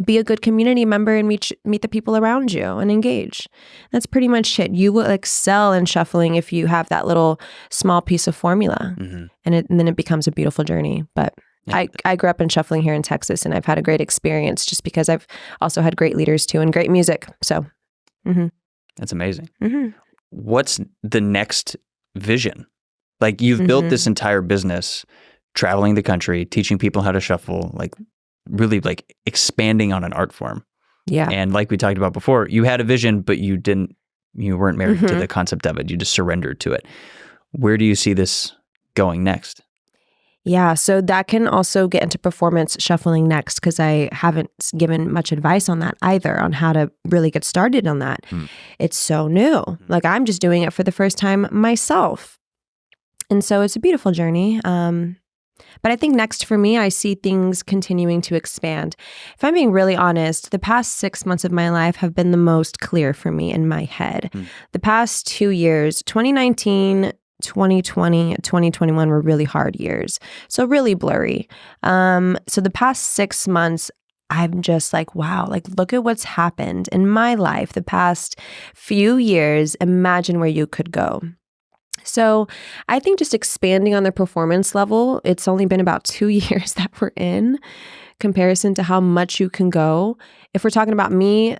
be a good community member and meet the people around you and engage. That's pretty much it. You will excel in shuffling if you have that little small piece of formula, and then it becomes a beautiful journey. But I grew up in shuffling here in Texas, and I've had a great experience just because I've also had great leaders too and great music. So that's amazing. What's the next vision? Like you've built this entire business, traveling the country, teaching people how to shuffle, like really like expanding on an art form. Yeah. And like we talked about before, you had a vision, but you weren't married to the concept of it. You just surrendered to it. Where do you see this going next? Yeah, so that can also get into performance shuffling next because I haven't given much advice on that either, on how to really get started on that. It's so new. Like I'm just doing it for the first time myself. And so it's a beautiful journey. But I think next for me, I see things continuing to expand. If I'm being really honest, the past 6 months of my life have been the most clear for me in my head. The past 2 years, 2019, 2020, 2021 were really hard years. So really blurry. So the past 6 months, I'm just like, wow, like look at what's happened in my life the past few years. Imagine where you could go. So I think just expanding on the performance level, it's only been about 2 years that we're in comparison to how much you can go. If we're talking about me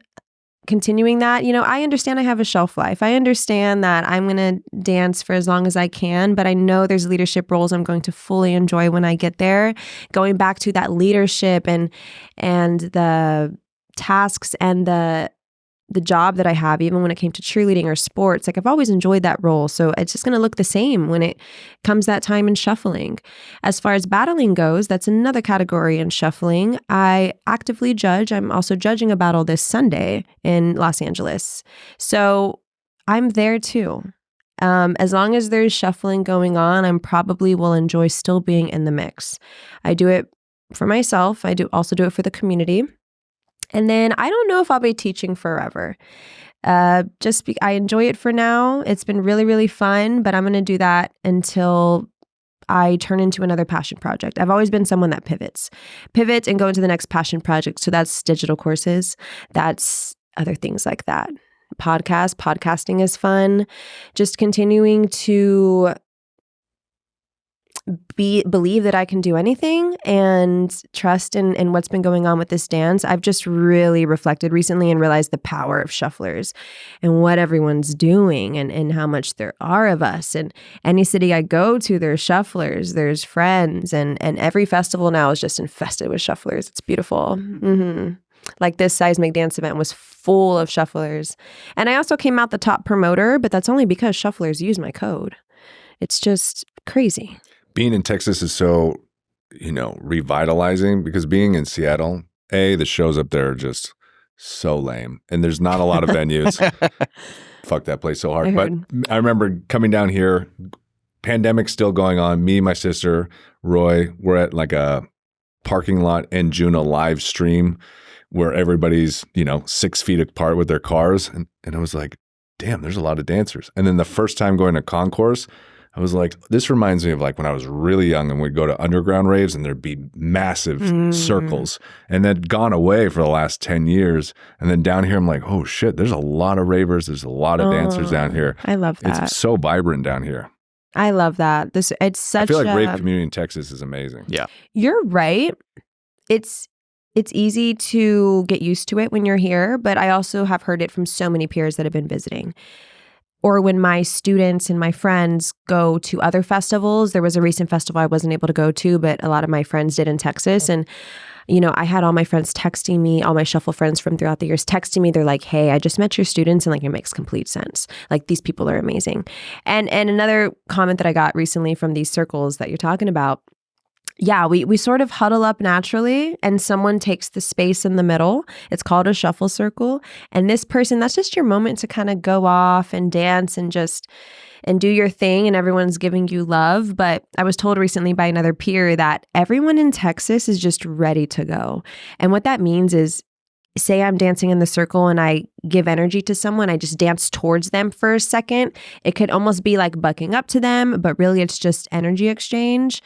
continuing that, I understand I have a shelf life. I understand that I'm going to dance for as long as I can, but I know there's leadership roles I'm going to fully enjoy when I get there. Going back to that leadership and the tasks and the job that I have, even when it came to cheerleading or sports, like I've always enjoyed that role. So it's just going to look the same when it comes that time in shuffling. As far as battling goes, that's another category in shuffling. I actively judge. I'm also judging a battle this Sunday in Los Angeles. So I'm there too. As long as there's shuffling going on, I probably will enjoy still being in the mix. I do it for myself. I also do it for the community. And then I don't know if I'll be teaching forever. I enjoy it for now. It's been really, really fun, but I'm going to do that until I turn into another passion project. I've always been someone that pivots and go into the next passion project. So that's digital courses. That's other things like that. Podcasting is fun. Just continuing to believe that I can do anything and trust in what's been going on with this dance. I've just really reflected recently and realized the power of shufflers and what everyone's doing and how much there are of us. And any city I go to, there's shufflers, there's friends, and every festival now is just infested with shufflers. It's beautiful. Like this Seismic Dance event was full of shufflers. And I also came out the top promoter, but that's only because shufflers use my code. It's just crazy. Being in Texas is so, revitalizing because being in Seattle, the shows up there are just so lame. And there's not a lot of venues. Fuck that place so hard. But I remember coming down here, pandemic still going on. Me, my sister, Roy, we're at like a parking lot in Juneau live stream where everybody's, 6 feet apart with their cars. And I was like, damn, there's a lot of dancers. And then the first time going to concourse, I was like, this reminds me of like when I was really young and we'd go to underground raves and there'd be massive circles, and that'd gone away for the last 10 years. And then down here, I'm like, oh shit, there's a lot of ravers. There's a lot of dancers down here. I love that. It's so vibrant down here. I love that. It's such I feel like rave community in Texas is amazing. Yeah. You're right. It's easy to get used to it when you're here, but I also have heard it from so many peers that have been visiting. Or when my students and my friends go to other festivals. There was a recent festival I wasn't able to go to, but a lot of my friends did in Texas. And, I had all my friends texting me, all my shuffle friends from throughout the years texting me. They're like, hey, I just met your students and like it makes complete sense. Like these people are amazing. And another comment that I got recently from these circles that you're talking about, yeah, we sort of huddle up naturally and someone takes the space in the middle. It's called a shuffle circle. And this person, that's just your moment to kind of go off and dance and do your thing, and everyone's giving you love. But I was told recently by another peer that everyone in Texas is just ready to go. And what that means is, say I'm dancing in the circle and I give energy to someone, I just dance towards them for a second. It could almost be like bucking up to them, but really it's just energy exchange.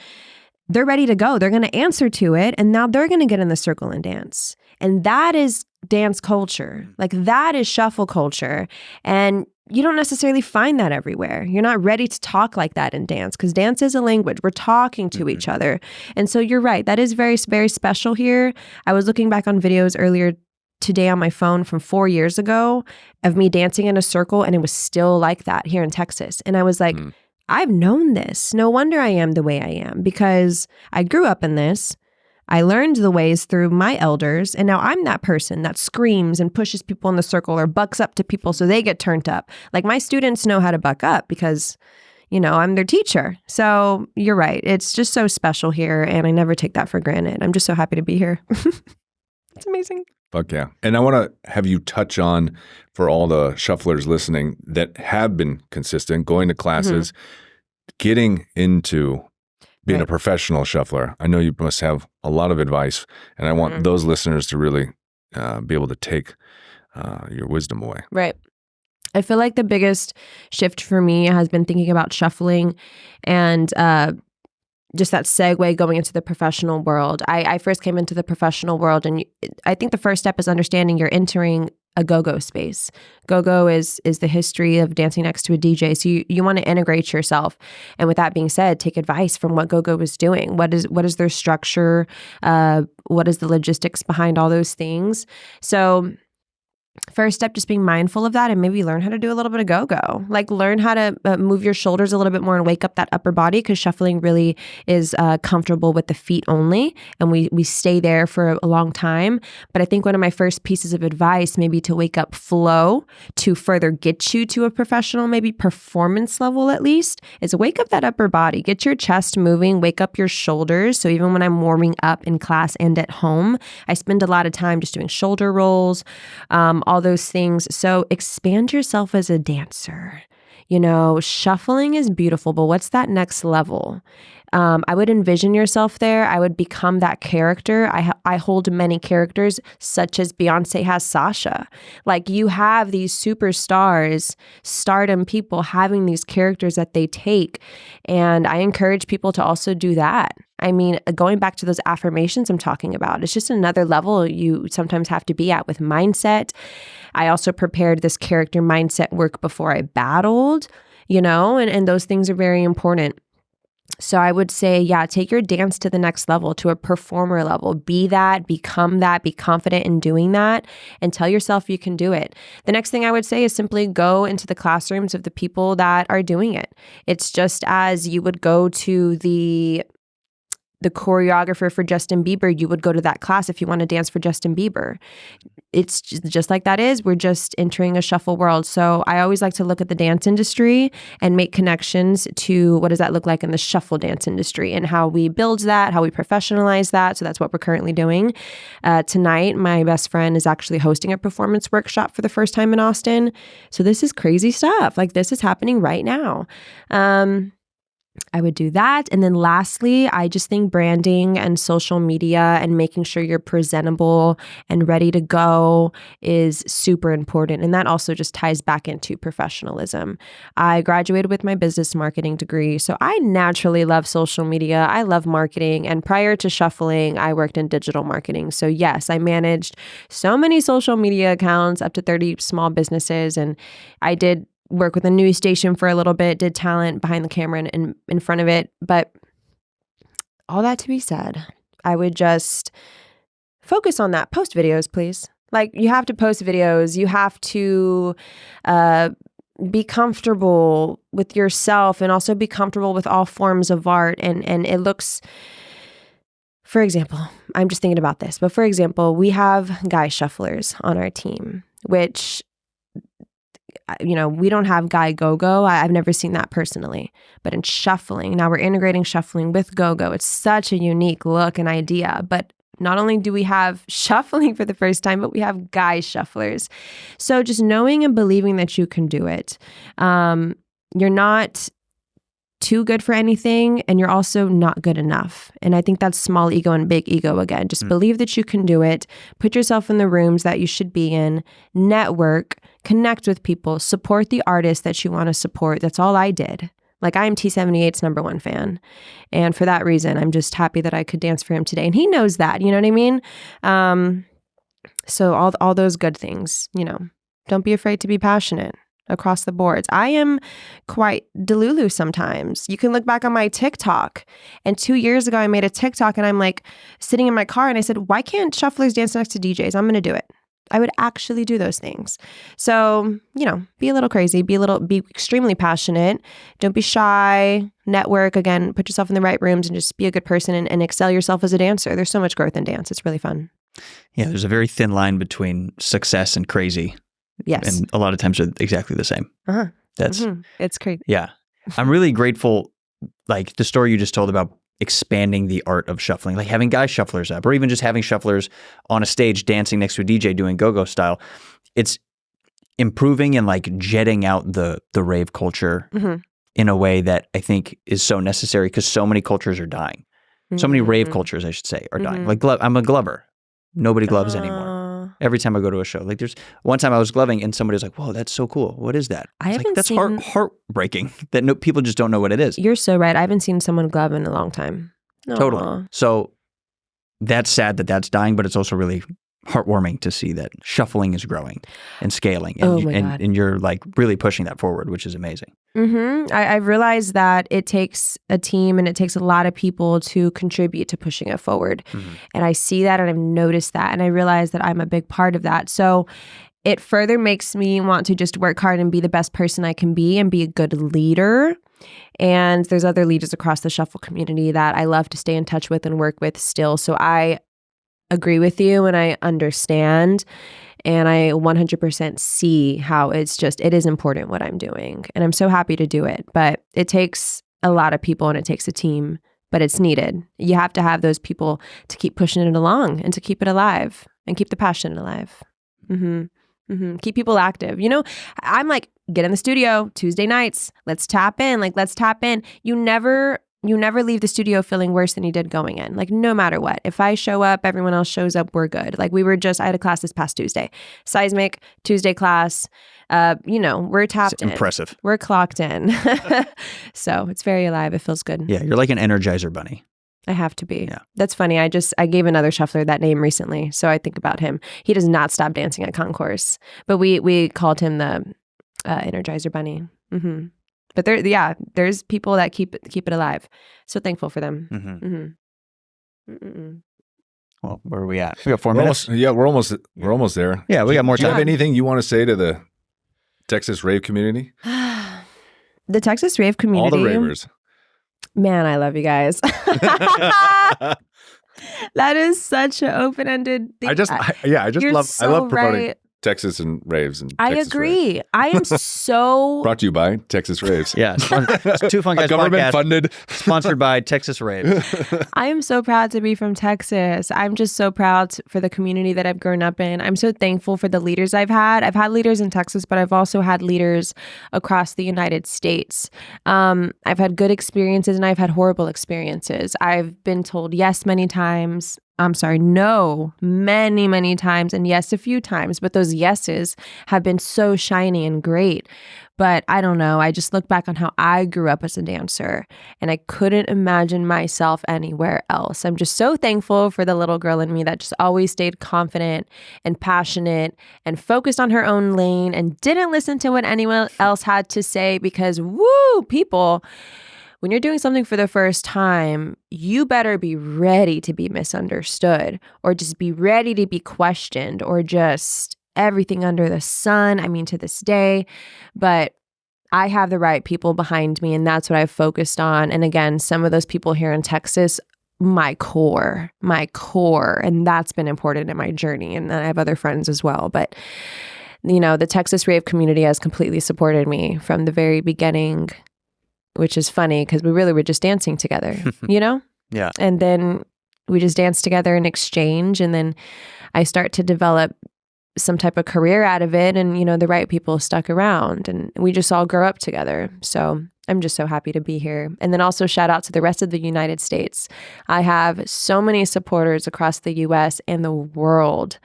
They're ready to go. They're going to answer to it. And now they're going to get in the circle and dance. And that is dance culture. Like that is shuffle culture. And you don't necessarily find that everywhere. You're not ready to talk like that in dance because dance is a language. We're talking to each other. And so you're right. That is very, very special here. I was looking back on videos earlier today on my phone from 4 years ago of me dancing in a circle, and it was still like that here in Texas. And I was like, I've known this. No wonder I am the way I am, because I grew up in this. I learned the ways through my elders, and now I'm that person that screams and pushes people in the circle or bucks up to people so they get turned up. Like my students know how to buck up because, I'm their teacher. So you're right. It's just so special here, and I never take that for granted. I'm just so happy to be here. It's amazing. Fuck yeah. And I want to have you touch on, for all the shufflers listening that have been consistent, going to classes, getting into being a professional shuffler. I know you must have a lot of advice, and I want those listeners to really be able to take your wisdom away. Right. I feel like the biggest shift for me has been thinking about shuffling and just that segue going into the professional world. I first came into the professional world, and I think the first step is understanding you're entering a go-go space. Go-go is the history of dancing next to a DJ. So you want to integrate yourself. And with that being said, take advice from what go-go is doing. What is their structure? What is the logistics behind all those things? So first step, just being mindful of that and maybe learn how to do a little bit of go-go. Like learn how to move your shoulders a little bit more and wake up that upper body, because shuffling really is comfortable with the feet only. And we stay there for a long time. But I think one of my first pieces of advice, maybe to wake up flow to further get you to a professional, maybe performance level at least, is wake up that upper body. Get your chest moving, wake up your shoulders. So even when I'm warming up in class and at home, I spend a lot of time just doing shoulder rolls, all those things. So expand yourself as a dancer. Shuffling is beautiful, but what's that next level? I would envision yourself there. I would become that character. I hold many characters, such as Beyonce has Sasha. Like you have these superstars, stardom people having these characters that they take. And I encourage people to also do that. I mean, going back to those affirmations I'm talking about, it's just another level you sometimes have to be at with mindset. I also prepared this character mindset work before I battled, and those things are very important. So I would say, take your dance to the next level, to a performer level. Be that, become that, be confident in doing that, and tell yourself you can do it. The next thing I would say is simply go into the classrooms of the people that are doing it. It's just as you would go to the choreographer for Justin Bieber, you would go to that class if you want to dance for Justin Bieber. It's just like that is. We're just entering a shuffle world. So I always like to look at the dance industry and make connections to what does that look like in the shuffle dance industry and how we build that, how we professionalize that. So that's what we're currently doing. Tonight, my best friend is actually hosting a performance workshop for the first time in Austin. So this is crazy stuff. Like this is happening right now. I would do that. And then lastly, I just think branding and social media and making sure you're presentable and ready to go is super important. And that also just ties back into professionalism. I graduated with my business marketing degree, so I naturally love social media. I love marketing. And prior to shuffling, I worked in digital marketing. So yes, I managed so many social media accounts, up to 30 small businesses. And I did work with a news station for a little bit, did talent behind the camera and in front of it. But all that to be said, I would just focus on that. Post videos, please. Like, you have to post videos. You have to be comfortable with yourself and also be comfortable with all forms of art. And it looks, for example, I'm just thinking about this, but for example, we have guy shufflers on our team, which, you know, we don't have guy go-go. I've never seen that personally. But in shuffling, now we're integrating shuffling with go-go. It's such a unique look and idea. But not only do we have shuffling for the first time, but we have guy shufflers. So just knowing and believing that you can do it. You're not too good for anything, and you're also not good enough. And I think that's small ego and big ego again. Just believe that you can do it. Put yourself in the rooms that you should be in. Network. Connect with people. Support the artists that you want to support. That's all I did. Like, I am T78's #1 fan. And for that reason, I'm just happy that I could dance for him today. And he knows that, you know what I mean? So all those good things, you know, don't be afraid to be passionate across the boards. I am quite delulu sometimes. You can look back on my TikTok. And 2 years ago, I made a TikTok and I'm like sitting in my car and I said, why can't shufflers dance next to DJs? I'm going to do it. I would actually do those things. So, you know, be a little crazy, be extremely passionate. Don't be shy, network, again, put yourself in the right rooms and just be a good person and excel yourself as a dancer. There's so much growth in dance. It's really fun. Yeah, there's a very thin line between success and crazy. Yes. And a lot of times they're exactly the same. Uh-huh. That's It's crazy. Yeah. I'm really grateful, like the story you just told about expanding the art of shuffling, like having guy shufflers up, or even just having shufflers on a stage dancing next to a DJ doing go-go style. It's improving and like jetting out the rave culture in a way that I think is so necessary, because so many cultures are dying. So many rave cultures, I should say, are dying. Like I'm a glover. Nobody gloves anymore. Every time I go to a show, like there's one time I was gloving and somebody was like, "Whoa, that's so cool. What is that?" I haven't like, that's seen... heartbreaking that people just don't know what it is. You're so right. I haven't seen someone glove in a long time. Totally. Aww. So that's sad that that's dying, but it's also really heartwarming to see that shuffling is growing and scaling, and, and you're like really pushing that forward, which is amazing. I've realized that it takes a team and it takes a lot of people to contribute to pushing it forward. And I see that and I've noticed that, and I realize that I'm a big part of that. So it further makes me want to just work hard and be the best person I can be and be a good leader. And there's other leaders across the shuffle community that I love to stay in touch with and work with still. So I agree with you and I understand, and I 100% see how it is important what I'm doing, and I'm so happy to do it. But it takes a lot of people and it takes a team, but it's needed. You have to have those people to keep pushing it along and to keep it alive and keep the passion alive. Keep people active. You know, I'm like, get in the studio Tuesday nights. Let's tap in. You never leave the studio feeling worse than you did going in. Like, no matter what. If I show up, everyone else shows up, we're good. Like, I had a class this past Tuesday. Seismic, Tuesday class. You know, we're tapped in. Impressive. We're clocked in. So it's very alive. It feels good. Yeah, you're like an Energizer bunny. I have to be. Yeah. That's funny. I gave another shuffler that name recently, so I think about him. He does not stop dancing at concourse, but we called him the Energizer Bunny. But there's people that keep it alive. So thankful for them. Well, where are we at? We got 4 minutes. We're almost there. Yeah, we got more time. Do you have anything you want to say to the Texas rave community? The Texas rave community. All the ravers. Man, I love you guys. That is such an open-ended thing. I love promoting. Texas and Raves. And I Texas agree. Raves. I am so... Brought to you by Texas Raves. Yeah. Two Fun Guys government podcast, funded. sponsored by Texas Rave. I am so proud to be from Texas. I'm just so proud for the community that I've grown up in. I'm so thankful for the leaders I've had. I've had leaders in Texas, but I've also had leaders across the United States. I've had good experiences and I've had horrible experiences. I've been told yes many times. I'm sorry, no, many, many times, and yes, a few times. But those yeses have been so shiny and great. But I don't know. I just look back on how I grew up as a dancer, and I couldn't imagine myself anywhere else. I'm just so thankful for the little girl in me that just always stayed confident and passionate and focused on her own lane and didn't listen to what anyone else had to say because, woo, people... When you're doing something for the first time, you better be ready to be misunderstood or just be ready to be questioned or just everything under the sun. I mean, to this day, but I have the right people behind me and that's what I've focused on. And again, some of those people here in Texas, my core, and that's been important in my journey. And I have other friends as well, but you know, the Texas Rave community has completely supported me from the very beginning, which is funny because we really were just dancing together, you know? Yeah. And then we just danced together in exchange. And then I start to develop some type of career out of it. And, you know, the right people stuck around and we just all grew up together. So I'm just so happy to be here. And then also shout out to the rest of the United States. I have so many supporters across the US and the world.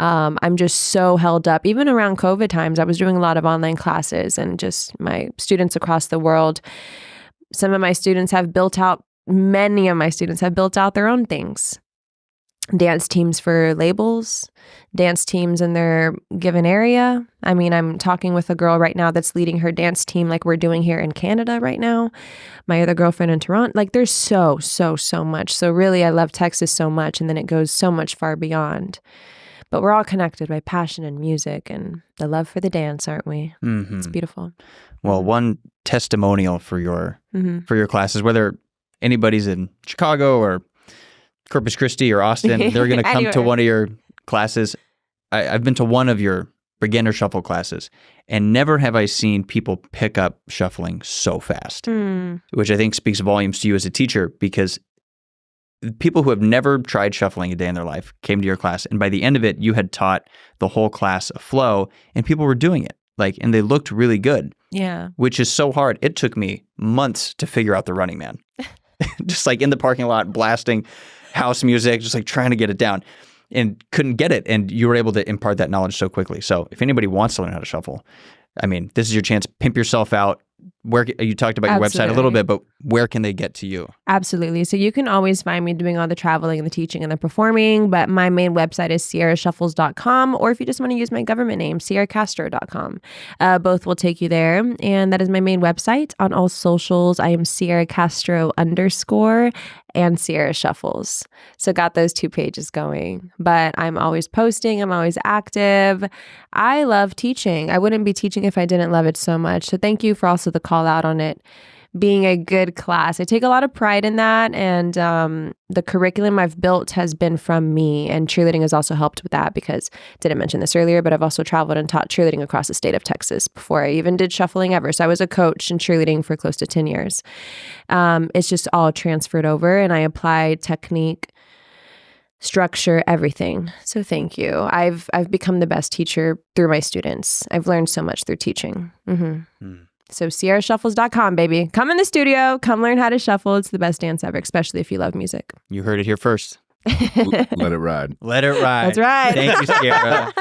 I'm just so held up. Even around COVID times, I was doing a lot of online classes and just my students across the world. Some of my students have built out, many of my students have built out their own things. Dance teams for labels, dance teams in their given area. I mean, I'm talking with a girl right now that's leading her dance team like we're doing here in Canada right now. My other girlfriend in Toronto. Like there's so much. So really, I love Texas so much. And then it goes so much far beyond. But we're all connected by passion and music and the love for the dance, aren't we? Mm-hmm. It's beautiful. Well, one testimonial for your classes, whether anybody's in Chicago or Corpus Christi or Austin, they're going to come to one of your classes. I've been to one of your beginner shuffle classes, and never have I seen people pick up shuffling so fast, which I think speaks volumes to you as a teacher because people who have never tried shuffling a day in their life came to your class, and by the end of it, you had taught the whole class a flow, and people were doing it, and they looked really good. Yeah. Which is so hard. It took me months to figure out the Running Man. Just in the parking lot, blasting house music, just trying to get it down, and couldn't get it. And you were able to impart that knowledge so quickly. So if anybody wants to learn how to shuffle, I mean, this is your chance. Pimp yourself out. Where you talked about your website a little bit, but where can they get to you? Absolutely. So you can always find me doing all the traveling and the teaching and the performing, but my main website is ciarashuffles.com, or if you just want to use my government name, ciaracastro.com. Both will take you there. And that is my main website. On all socials, I am Ciara Castro _ and Ciara Shuffles. So got those 2 pages going. But I'm always posting. I'm always active. I love teaching. I wouldn't be teaching if I didn't love it so much. So thank you for also the call out on it being a good class. I take a lot of pride in that. And the curriculum I've built has been from me. And cheerleading has also helped with that because I didn't mention this earlier, but I've also traveled and taught cheerleading across the state of Texas before I even did shuffling ever. So I was a coach in cheerleading for close to 10 years. It's just all transferred over, and I applied technique, structure, everything. So thank you. I've become the best teacher through my students. I've learned so much through teaching. So ciarashuffles.com, baby. Come in the studio. Come learn how to shuffle. It's the best dance ever, especially if you love music. You heard it here first. Let it ride. Let it ride. That's right. Thank you, Ciara.